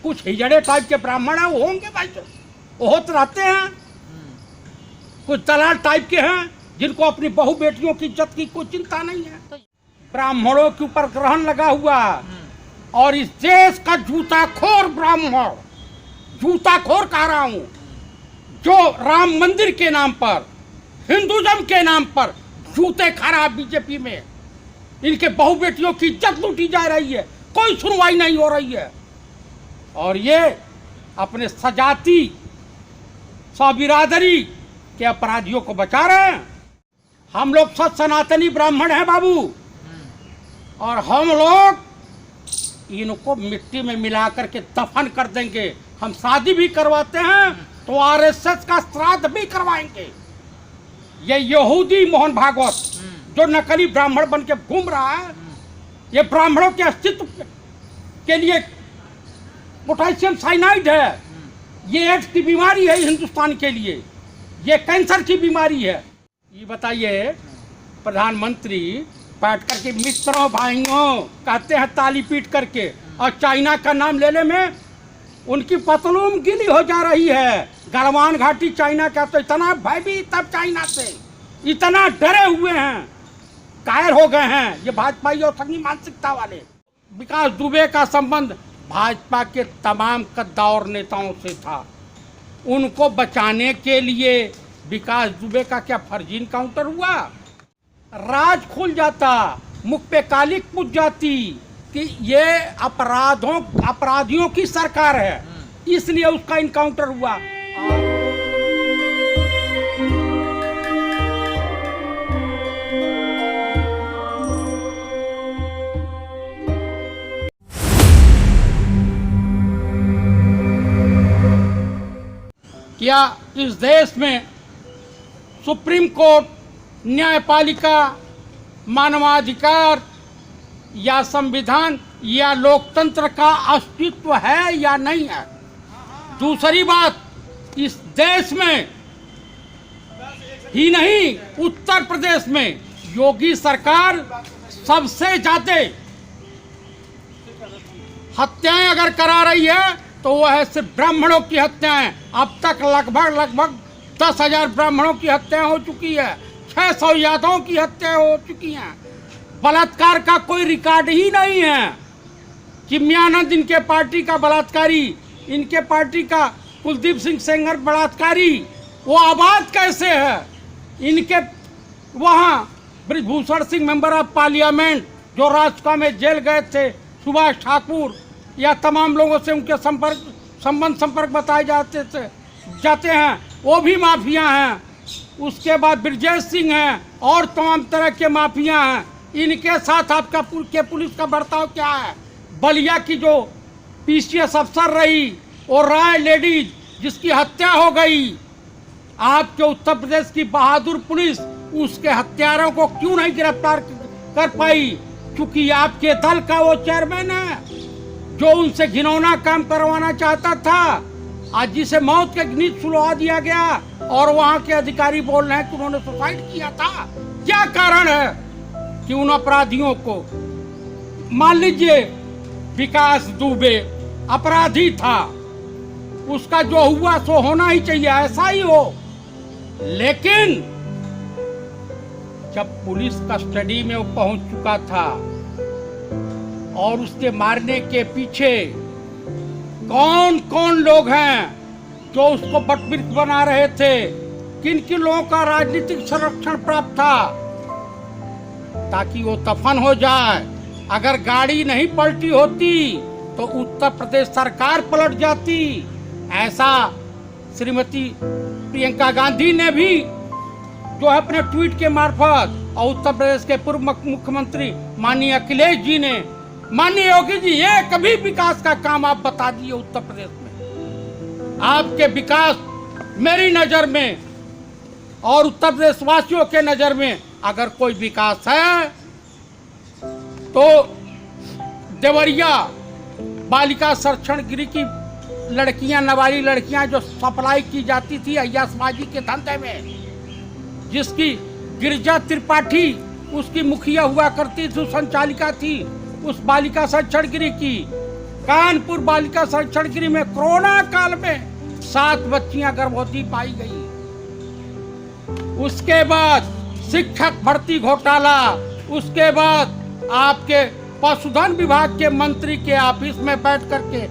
कुछ हिजड़े टाइप के ब्राह्मण हैं वो होंगे भाई, वो होते रहते हैं। कुछ दलाल टाइप के हैं जिनको अपनी बहू बेटियों की इज्जत की कोई चिंता नहीं है। ब्राह्मणों के ऊपर ग्रहण लगा हुआ, और इस देश का जूताखोर ब्राह्मण, जूताखोर कह रहा हूं, जो राम मंदिर के नाम पर, हिंदुज्म के नाम पर जूते खा रहा बीजेपी में, इनके बहू बेटियों की इज्जत लूटी जा रही है, कोई सुनवाई नहीं हो रही है, और ये अपने सजाती बिरादरी के अपराधियों को बचा रहे हैं। हम लोग सत सनातनी ब्राह्मण हैं बाबू, और हम लोग इनको मिट्टी में मिला करके दफन कर देंगे। हम शादी भी करवाते हैं तो आरएसएस का श्राद्ध भी करवाएंगे। ये यहूदी मोहन भागवत जो नकली ब्राह्मण बन के घूम रहा है, ये ब्राह्मणों के अस्तित्व के लिए पोटेशियम साइनाइड है, ये एड्स की बीमारी है हिंदुस्तान के लिए, ये कैंसर की बीमारी है। ये बताइए, प्रधानमंत्री बैठ करके मित्रों भाइयों कहते हैं ताली पीट करके, और चाइना का नाम लेने में उनकी पतलून गीली हो जा रही है। गलवान घाटी चाइना का, तो इतना भयभीत तब चाइना से इतना डरे हुए हैं, कायर हो गए हैं ये भाजपाई और संघी मानसिकता वाले। विकास दुबे का संबंध भाजपा के तमाम कद्दावर नेताओं से था, उनको बचाने के लिए विकास दुबे का क्या फर्जी इनकाउंटर हुआ? राज खुल जाता, मुख पे कालिक पूछ जाती कि ये अपराधियों की सरकार है, इसलिए उसका इनकाउंटर हुआ। क्या इस देश में सुप्रीम कोर्ट, न्यायपालिका, मानवाधिकार या संविधान या लोकतंत्र का अस्तित्व है या नहीं है? दूसरी बात, इस देश में ही नहीं, उत्तर प्रदेश में योगी सरकार सबसे ज्यादा हत्याएं अगर करा रही है तो वह है सिर्फ ब्राह्मणों की हत्याएं। अब तक लगभग 10,000 ब्राह्मणों की हत्या हो चुकी है, 600 यादवों की हत्या हो चुकी हैं। बलात्कार का कोई रिकॉर्ड ही नहीं है। चिमयानंद इनके पार्टी का बलात्कारी, इनके पार्टी का कुलदीप सिंह सेंगर बलात्कारी, वो आबाद कैसे है? इनके वहाँ Brijbhushan Singh member of parliament जो राजका में जेल गए थे, सुभाष ठाकुर या तमाम लोगों से उनके संपर्क बताए जाते हैं, वो भी माफिया हैं। उसके बाद ब्रजेश सिंह हैं और तमाम तरह के माफिया हैं। इनके साथ आपका के पुलिस का बर्ताव क्या है? बलिया की जो पीसीएस अफसर रही और राय लेडीज जिसकी हत्या हो गई, आपके उत्तर प्रदेश की बहादुर पुलिस उसके हत्यारों को क्यों नहीं गिरफ्तार कर पाई? क्योंकि आपके दल का वो चेयरमैन है जो उनसे घिनौना काम करवाना चाहता था, आज जिसे मौत के नींद सुलवा दिया गया, और वहां के अधिकारी बोल रहे हैं कि उन्होंने सुसाइड किया था। क्या कारण है कि उन अपराधियों को, मान लीजिए विकास दुबे अपराधी था, उसका जो हुआ सो होना ही चाहिए, ऐसा ही हो, लेकिन जब पुलिस कस्टडी में वो पहुंच चुका था और उसके मारने के पीछे कौन कौन लोग हैं जो उसको बटमिर्च बना रहे थे, किन किन लोगों का राजनीतिक संरक्षण प्राप्त था ताकि वो दफन हो जाए। अगर गाड़ी नहीं पलटी होती तो उत्तर प्रदेश सरकार पलट जाती। ऐसा श्रीमती प्रियंका गांधी ने भी जो है अपने ट्वीट के मार्फत, और उत्तर प्रदेश के पूर्व मुख्यमंत्री माननीय अखिलेश जी ने, माननीय योगी जी, ये कभी विकास का काम आप बता दिए उत्तर प्रदेश में। आपके विकास मेरी नजर में और उत्तर प्रदेश वासियों के नजर में अगर कोई विकास है तो देवरिया बालिका संरक्षण गृह की लड़कियां, नाबालिग लड़कियां जो सप्लाई की जाती थी अय्यासबाजी के धंधे में, जिसकी गिरिजा त्रिपाठी उसकी मुखिया हुआ करती थी, संचालिका थी उस बालिका संरक्षण गृह की, कानपुर बालिका संरक्षण गृह में कोरोना काल में 7 बच्चियां गर्भवती पाई गई। उसके बाद शिक्षक भर्ती घोटाला, उसके बाद आपके पशुधन विभाग के मंत्री के ऑफिस में बैठ करके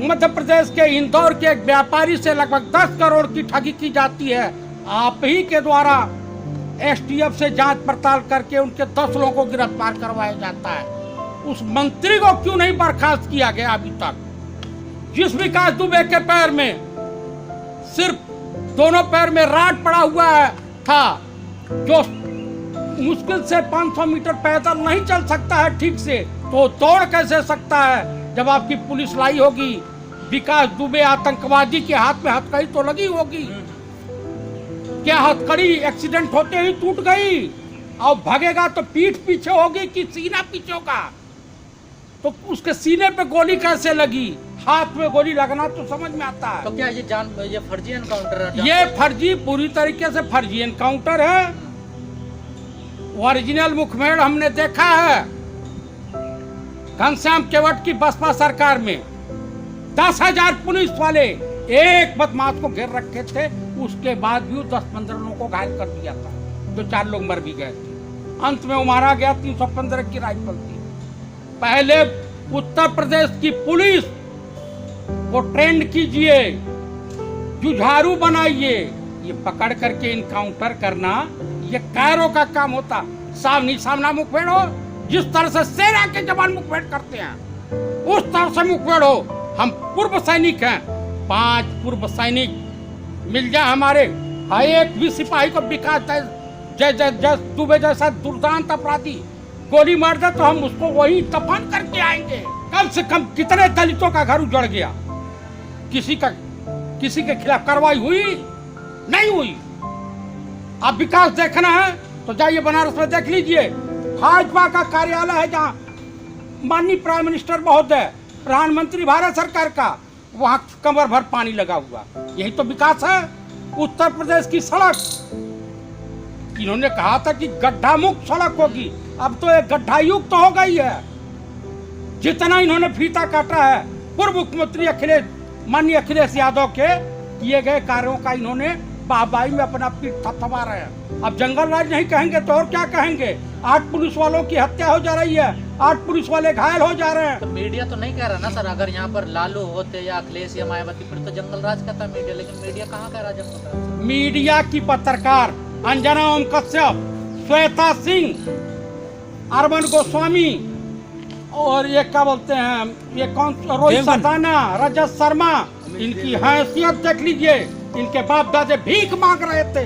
मध्य प्रदेश के इंदौर के एक व्यापारी से लगभग 10 करोड़ की ठगी की जाती है। आप ही के द्वारा एसटीएफ से जांच पड़ताल करके उनके 10 लोगों को गिरफ्तार करवाया जाता है। उस मंत्री को क्यों नहीं बर्खास्त किया गया अभी तक? जिस विकास दुबे के पैर में सिर्फ दोनों पैर में राड पड़ा हुआ था, जो मुश्किल से 500 मीटर पैदल नहीं चल सकता है ठीक से, तो दौड़ कैसे सकता है? जब आपकी पुलिस लाई होगी, विकास दुबे आतंकवादी के हाथ में हथकड़ी तो लगी होगी। क्या हथकड़ी एक्सीडेंट होते ही टूट गई? और भागेगा तो पीठ पीछे होगी कि सीना पीछे होगा? तो उसके सीने पे गोली कैसे लगी? हाथ में गोली लगना तो समझ में आता है। तो क्या ये फर्जी एनकाउंटर है? ये फर्जी, पूरी तरीके से फर्जी एनकाउंटर है। ओरिजिनल मुखबिर हमने देखा है घनश्याम केवट की बसपा सरकार में 10,000 पुलिस वाले एक बदमाश को घेर रखे थे, उसके बाद भी 10-15 लोगों को घायल कर दिया था, तो 4 लोग मर भी गए थे। अंत में वो मारा गया। 315 की राइफल थी। पहले उत्तर प्रदेश की पुलिस को ट्रेंड कीजिए, जुझारू बनाइए। ये पकड़ करके इनकाउंटर करना ये कैरों का काम होता। सामने सामना मुखबिर हो, जिस तरह से सेना के जवान मुखबिर करते हैं उस तरह से मुखबिर हो। हम पूर्व सैनिक हैं, 5 पूर्व सैनिक मिल जाए हमारे, हर एक भी सिपाही को विकास दुबे जैसा दुर्दांत अपराधी गोली मार दे तो हम उसको वही दफन करके आएंगे। कम से कम कितने दलितों का घर उजड़ गया? किसी के खिलाफ कार्रवाई हुई? नहीं हुई। अब विकास देखना है तो जाइए बनारस में देख लीजिए। भाजपा का कार्यालय है जहाँ माननीय प्राइम मिनिस्टर महोदय, प्रधानमंत्री भारत सरकार का, वहाँ कमर भर पानी लगा हुआ। यही तो विकास है। उत्तर प्रदेश की सड़क, इन्होंने कहा था कि गड्ढा मुक्त सड़क होगी, अब तो एक गड्ढा युक्त तो हो गई है। जितना इन्होंने फीता काटा है पूर्व मुख्यमंत्री माननीय अखिलेश यादव के किए गए कार्यों का इन्होंने बाबाई में अपना पीठ थपथपा रहे हैं। अब जंगल राज नहीं कहेंगे तो और क्या कहेंगे? 8 पुलिस वालों की हत्या हो जा रही है, 8 पुलिस वाले घायल हो जा रहे हैं। तो मीडिया तो नहीं कह रहा ना सर, अगर यहाँ पर लालू होते या अखिलेश या मायावती फिर तो जंगल राज कहता मीडिया, लेकिन मीडिया कहाँ कह रहा जंगल? मीडिया की पत्रकार अंजना ओम कश्यप, श्वेता सिंह, अरविंद गोस्वामी और ये क्या बोलते हैं, ये कौन, रोहित सरदाना, रजत शर्मा, इनकी हैसियत देख लीजिए। इनके बाप दादे भीख मांग रहे थे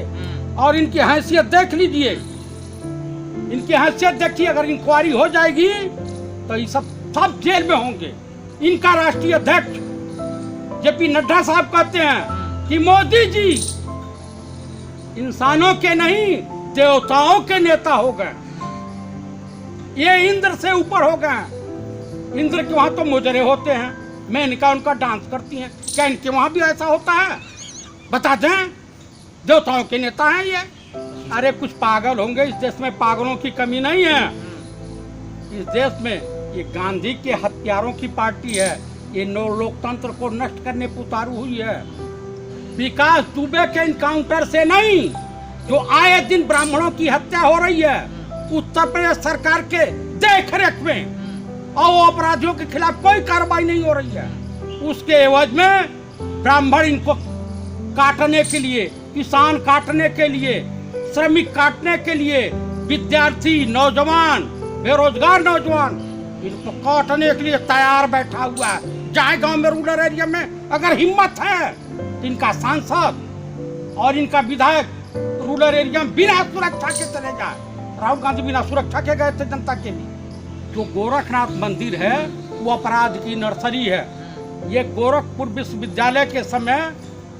और इनकी हैसियत देख लीजिए। इनकी हैसियत देखिए, अगर इंक्वायरी हो जाएगी तो ये सब जेल में होंगे। इनका राष्ट्रीय अध्यक्ष जेपी नड्डा साहब कहते हैं कि मोदी जी इंसानों के नहीं देवताओं के नेता हो गए, ये इंद्र से ऊपर हो गए। इंद्र के वहां तो मुजरे होते हैं, मेनका उनका डांस करती हैं, क्या इनके वहां भी ऐसा होता है? बता दें, देवताओं के नेता हैं ये। अरे कुछ पागल होंगे, इस देश में पागलों की कमी नहीं है। इस देश में ये गांधी के हत्यारों की पार्टी है, ये लोकतंत्र को नष्ट करने पर उतारू हुई है। विकास दुबे के इनकाउंटर से नहीं, जो आए दिन ब्राह्मणों की हत्या हो रही है उत्तर प्रदेश सरकार के देख रेख में, और वो अपराधियों के खिलाफ कोई कार्रवाई नहीं हो रही है, उसके एवज में ब्राह्मण इनको काटने के लिए, किसान काटने के लिए, श्रमिक काटने के लिए, विद्यार्थी, नौजवान, बेरोजगार नौजवान इनको काटने के लिए तैयार बैठा हुआ है। जहाँ गांव में, रूरल एरिया में अगर हिम्मत है तो इनका सांसद और इनका विधायक रूरल एरिया में बिना सुरक्षा के चले जाए। राहुल गांधी बिना सुरक्षा के गए थे जनता के लिए। जो गोरखनाथ मंदिर है वो अपराध की नर्सरी है। ये गोरखपुर विश्वविद्यालय के समय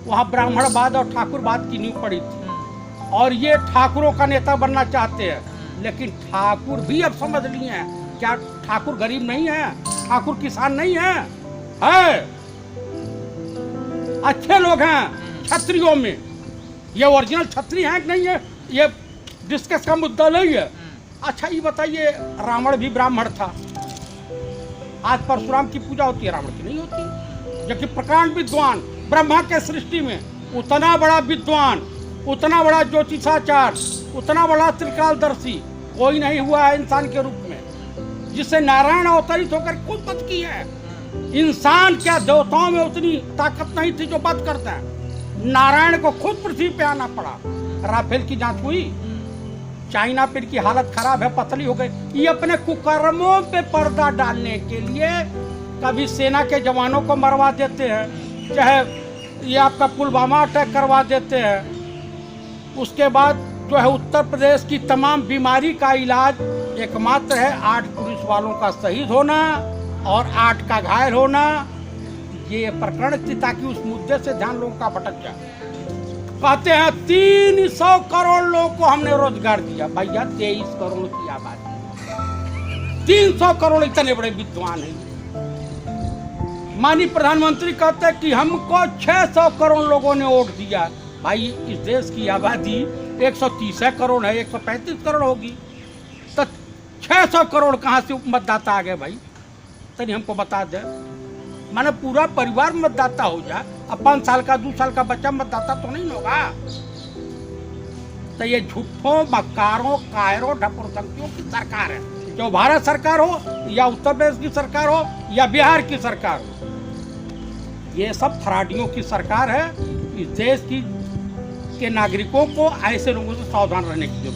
वहाँ ब्राह्मणवाद और ठाकुरवाद की नींव पड़ी थी, और ये ठाकुरों का नेता बनना चाहते हैं। लेकिन ठाकुर भी अब समझ लिए हैं, क्या ठाकुर गरीब नहीं है, ठाकुर किसान नहीं है, अच्छे लोग हैं क्षत्रियों में। ये ओरिजिनल क्षत्रिय हैं कि नहीं है, ये डिस्कस का मुद्दा नहीं है। अच्छा ये बताइए, रावण भी ब्राह्मण था, आज परशुराम की पूजा होती है, रावण की नहीं होती। जबकि प्रकांड विद्वान ब्रह्मा के सृष्टि में उतना बड़ा विद्वान, उतना बड़ा ज्योतिषाचार्य, उतना बड़ा त्रिकालदर्शी कोई नहीं हुआ है इंसान के रूप में, जिससे नारायण अवतरित होकर खुद वध की है। इंसान क्या, देवताओं में उतनी ताकत नहीं थी जो वध करता है। नारायण को खुद पृथ्वी पे आना पड़ा। राफेल की जांच हुई, चाइना पेड़ की हालत खराब है, पतली हो गई। ये अपने कुकर्मों पे पर्दा डालने के लिए कभी सेना के जवानों को मरवा देते हैं, चाहे ये आपका पुलवामा अटैक करवा देते हैं। उसके बाद जो है उत्तर प्रदेश की तमाम बीमारी का इलाज एकमात्र है 8 पुलिस वालों का शहीद होना और 8 का घायल होना। ये प्रकरण थी ताकि उस मुद्दे से ध्यान लोगों का भटक जाए। कहते हैं 300 करोड़ लोगों को हमने रोजगार दिया। भैया 23 करोड़ की आबादी, 300 करोड़ इतने बड़े विद्वान हैं। माननीय प्रधानमंत्री कहते हैं कि हमको 600 करोड़ लोगों ने वोट दिया। भाई इस देश की आबादी 130 करोड़ है, 135 करोड़ होगी, तो 600 करोड़ कहाँ से मतदाता आ गए भाई? तनी हमको बता दे। माने पूरा परिवार मतदाता हो जाए, अब 5 साल का 2 साल का बच्चा मतदाता तो नहीं होगा। तो ये झूठों, मक्कारों, कायरों, ढपुरसंकियों की सरकार है, जो भारत सरकार हो या उत्तर प्रदेश की सरकार हो या बिहार की सरकार हो, ये सब फराडियों की सरकार है। इस देश के नागरिकों को ऐसे लोगों से सावधान रहने की जरूरत है।